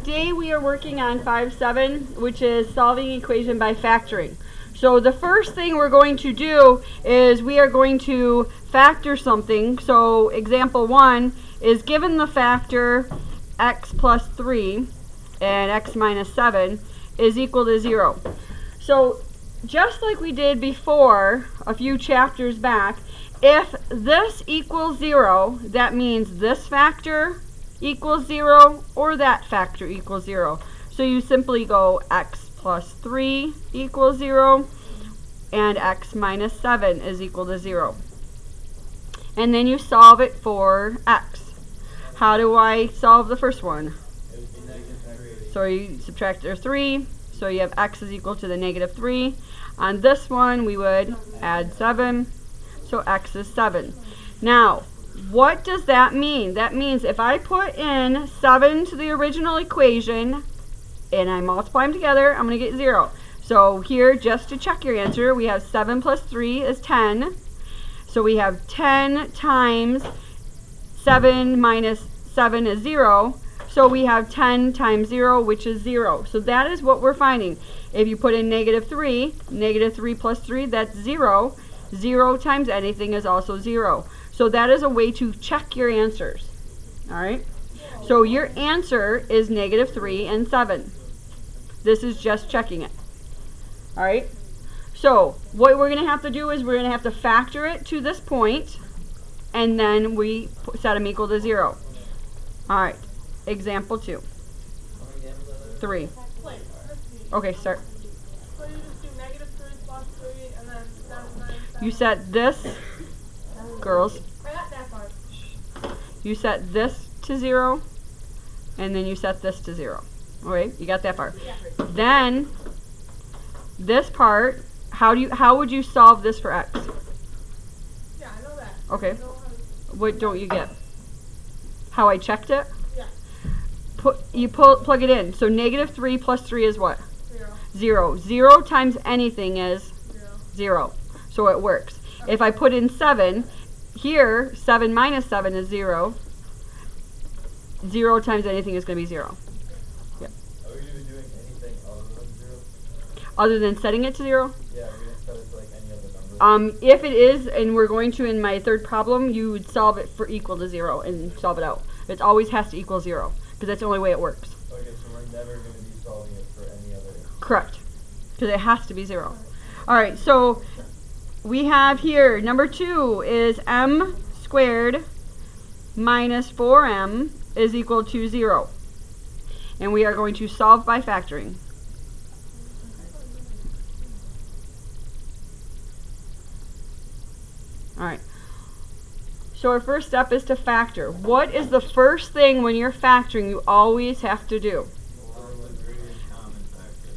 today we are working on 5-7, which is solving equation by factoring. So the first thing we're going to do is we are going to factor something. So example 1 is given the factor x plus 3 and x minus 7 is equal to 0. So just like we did before a few chapters back, if this equals 0, that means this factor equals 0 or that factor equals 0. So you simply go x plus 3 equals 0 and x minus 7 is equal to 0. And then you solve it for x. How do I solve the first one? So you subtract their 3, so you have x is equal to the negative 3. On this one we would add 7, so x is 7. Now, what does that mean? That means if I put in 7 to the original equation and I multiply them together, I'm going to get 0. So here, just to check your answer, we have 7 plus 3 is 10. So we have 10 times 7 minus 7 is 0. So we have 10 times 0, which is 0. So that is what we're finding. If you put in negative 3 plus 3, that's 0. 0 times anything is also 0. So that is a way to check your answers. Alright? So your answer is negative 3 and 7. This is just checking it. Alright? So what we're going to have to do is we're going to have to factor it to this point, and then we set them equal to 0. Alright. Example 2. 3. Okay, start. So you just do negative 3 plus 3 and then 7 minus 7. You set this, girls, I got that part. you set this to 0, and then you set this to 0. Okay, you got that part. Yeah. Then, this part, how would you solve this for x? Yeah, I know that. Okay. I know how to, What don't you get? How I checked it? yeah, Plug it in. So negative 3 plus 3 is what? 0. 0. 0 times anything is 0. 0. So it works. If I put in 7, here 7 minus 7 is 0. 0 times anything is going to be 0. Yeah. Are we going to be doing anything other than 0? Other than setting it to 0? Yeah, we're going to set it to like any other number. If it is, and we're going to in my third problem, you would solve it for equal to 0 and solve it out. It always has to equal 0 because that's the only way it works. Okay, so we're never going to be solving it for any other. Correct. Because it has to be 0. Alright, so we have here, number 2 is m squared minus 4m is equal to 0. And we are going to solve by factoring. Alright. So our first step is to factor. What is the first thing when you're factoring you always have to do?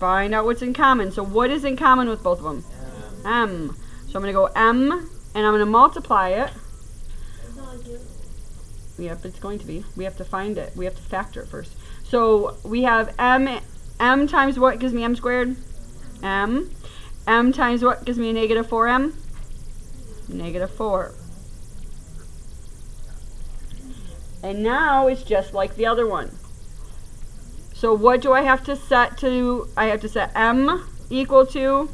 Find out what's in common. So what is in common with both of them? M. So I'm going to go m, and I'm going to multiply it. Yep, it's going to be. We have to find it. We have to factor it first. So we have m times what gives me m squared? M. M times what gives me a negative 4m? Negative 4. And now it's just like the other one. So what do I have to set to? I have to set m equal to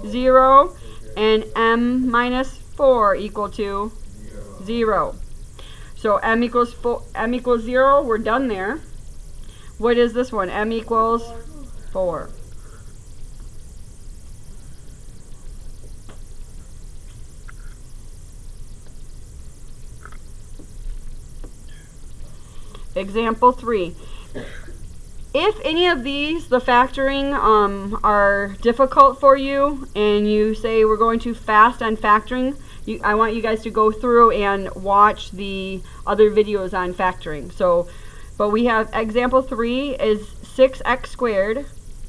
0 and m minus 4 equal to 0. So m equals 0. We're done there. What is this one? M equals 4. Example 3. If any of these, the factoring, are difficult for you and you say we're going too fast on factoring, I want you guys to go through and watch the other videos on factoring. So, but we have example 3 is 6x squared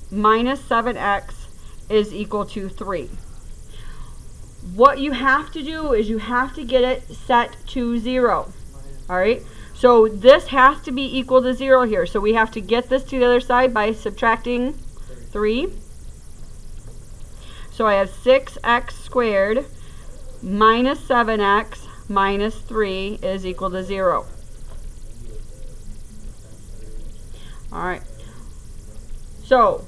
minus 7x is equal to 3. What you have to do is you have to get it set to 0. Alright? So this has to be equal to 0 here. So we have to get this to the other side by subtracting 3. So I have 6x squared minus 7x minus 3 is equal to 0. Alright. So,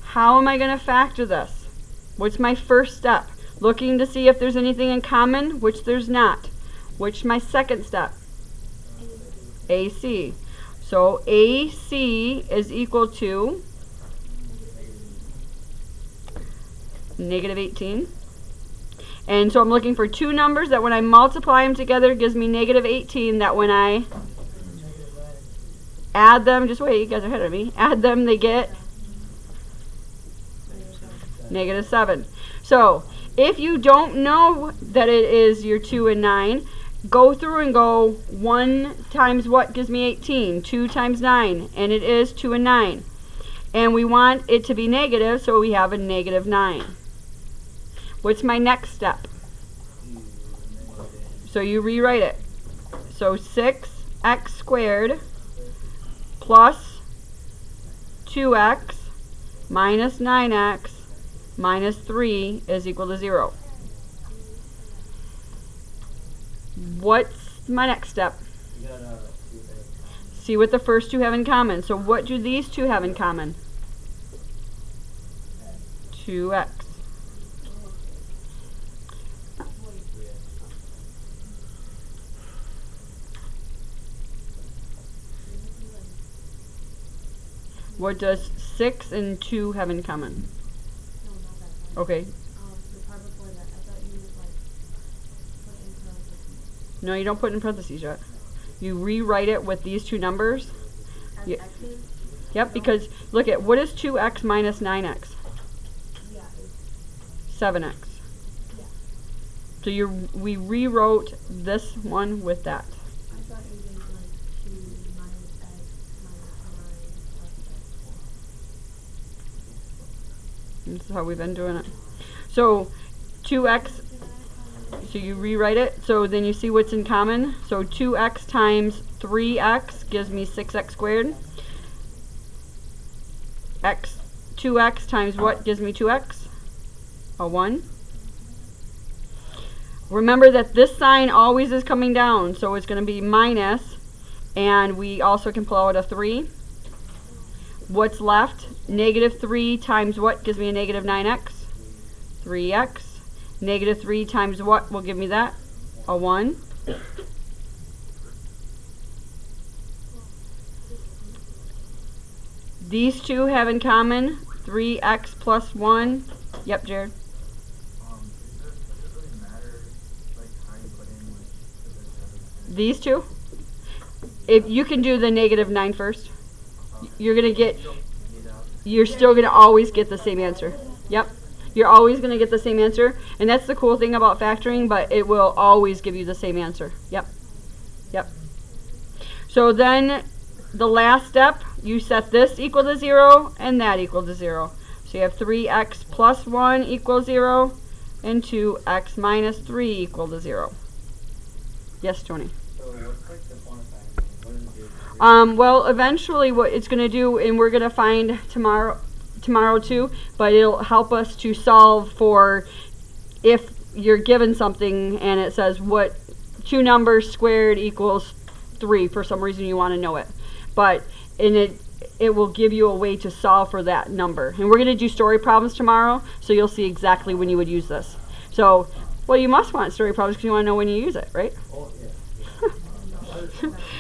how am I going to factor this? What's my first step? Looking to see if there's anything in common, which there's not. Which my second step? AC. So AC is equal to negative 18. And so I'm looking for two numbers that when I multiply them together gives me negative 18, that when I add them, just wait, you guys are ahead of me, add them, they get negative 7. So if you don't know that it is your 2 and 9, go through and go 1 times what gives me 18, 2 times 9, and it is 2 and 9. And we want it to be negative, so we have a negative 9. What's my next step? So you rewrite it. So 6x squared plus 2x minus 9x minus 3 is equal to 0. What's my next step? See what the first two have in common. So what do these two have in common? 2x. What does 6 and 2 have in common? Okay. No, you don't put in parentheses yet. You rewrite it with these two numbers. Yep, because look at what is 2x minus 9x? 7x. So we rewrote this one with that. This is how we've been doing it. So 2x, so you rewrite it, so then you see what's in common. So 2x times 3x gives me 6x squared. 2x times what gives me 2x? A 1. Remember that this sign always is coming down, so it's going to be minus, and we also can pull out a 3. What's left? Negative 3 times what gives me a negative 9x? 3x. Negative 3 times what will give me that? A 1. These two have in common 3x plus 1. Yep, Jared. Does it really matter, like, how you put in, like, These two? If you can do the negative 9 first, you're going to get, you're still going to always get the same answer. Yep. You're always going to get the same answer. And that's the cool thing about factoring, but it will always give you the same answer. Yep. Yep. So then the last step, you set this equal to 0 and that equal to 0. So you have 3x plus 1 equals 0 and 2x minus 3 equal to 0. Yes, Tony? So what's like the quantifying? What does it do? Well, eventually what it's going to do, and we're going to find tomorrow too, but it'll help us to solve for if you're given something and it says what two numbers squared equals 3, for some reason you want to know it. But in it will give you a way to solve for that number. And we're going to do story problems tomorrow, so you'll see exactly when you would use this. So, well, you must want story problems because you want to know when you use it, right? Oh, yeah.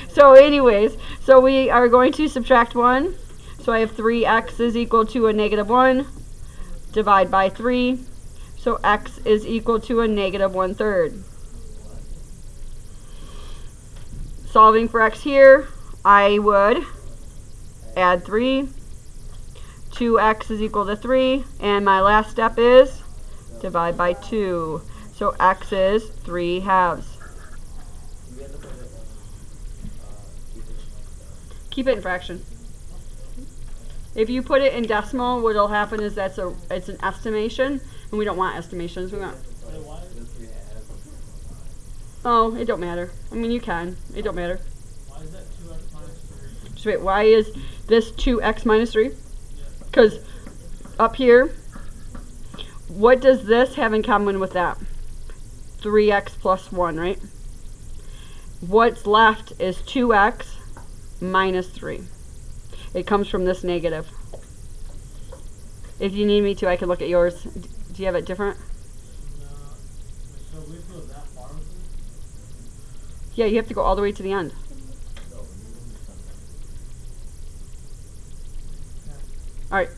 So anyways, so we are going to subtract 1. So I have 3x is equal to a negative 1. Divide by 3. So x is equal to a negative 1/3. Solving for x here, I would add 3. 2x is equal to 3. And my last step is divide by 2. So x is 3/2. Keep it in fraction. If you put it in decimal, what will happen is it's an estimation, and we don't want estimations. We want. Oh, it don't matter. I mean, you can. It don't matter. Why is that 2x minus 3? Just wait. Why is this 2x minus 3? Because up here, what does this have in common with that? 3x plus 1, right? What's left is 2x minus 3. It comes from this negative. If you need me to, I can look at yours. Do you have it different? No. So we go that far with it? Yeah, you have to go all the way to the end. No, you All right.